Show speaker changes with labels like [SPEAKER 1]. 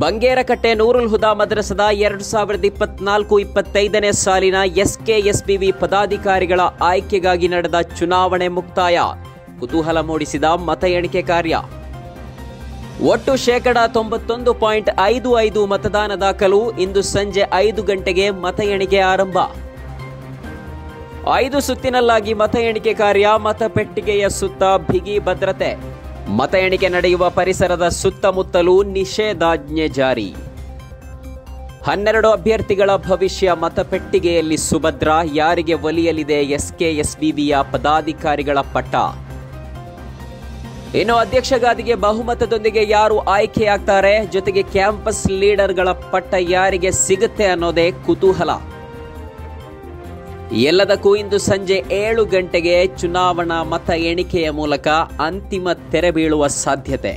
[SPEAKER 1] ಬಂಗೇರಕಟ್ಟೆ ನೂರುಲ್ ಹುದಾ ಮದ್ರಸದ 2024-25ನೇ ಸಾಲಿನ ಎಸ್ಕೆಎಸ್ಬಿವಿ ಪದಾಧಿಕಾರಿಗಳ ಆಯ್ಕೆಗಾಗಿ ನಡೆದ ಚುನಾವಣೆ ಮುಕ್ತಾಯ. ಕುತೂಹಲ ಮೂಡಿಸಿದ ಮತ ಎಣಿಕೆ ಕಾರ್ಯ. ಒಟ್ಟು 91.55% ಮತದಾನ ದಾಖಲು. ಇಂದು ಸಂಜೆ 5 ಗಂಟೆಗೆ ಮತ ಎಣಿಕೆ ಆರಂಭ. 5 ಸುತ್ತಿನಲ್ಲಾಗಿ ಮತ ಎಣಿಕೆ ಕಾರ್ಯ. ಮತಪೆಟ್ಟಿಗೆಯ ಸುತ್ತ ಬಿಗಿ ಭದ್ರತೆ. ಮತ ಎಣಿಕೆ ನಡೆಯುವ ಪರಿಸರದ ಸುತ್ತಮುತ್ತಲೂ ನಿಷೇಧಾಜ್ಞೆ ಜಾರಿ. 12 ಅಭ್ಯರ್ಥಿಗಳ ಭವಿಷ್ಯ ಮತಪೆಟ್ಟಿಗೆಯಲ್ಲಿ ಸುಭದ್ರ. ಯಾರಿಗೆ ಒಲಿಯಲಿದೆ ಎಸ್ಕೆಎಸ್ಬಿವಿಯ ಪದಾಧಿಕಾರಿಗಳ ಪಟ್ಟ? ಇನ್ನು ಅಧ್ಯಕ್ಷ ಗಾದಿಗೆ ಬಹುಮತದೊಂದಿಗೆ ಯಾರು ಆಯ್ಕೆಯಾಗ್ತಾರೆ, ಜೊತೆಗೆ ಕ್ಯಾಂಪಸ್ ಲೀಡರ್ಗಳ ಪಟ್ಟ ಯಾರಿಗೆ ಸಿಗುತ್ತೆ ಅನ್ನೋದೇ ಕುತೂಹಲ. ಎಲ್ಲದಕ್ಕೂ ಇಂದು ಸಂಜೆ 7 ಗಂಟೆಗೆ ಚುನಾವಣಾ ಮತ ಎಣಿಕೆಯ ಮೂಲಕ ಅಂತಿಮ ತೆರೆ ಬೀಳುವ ಸಾಧ್ಯತೆ.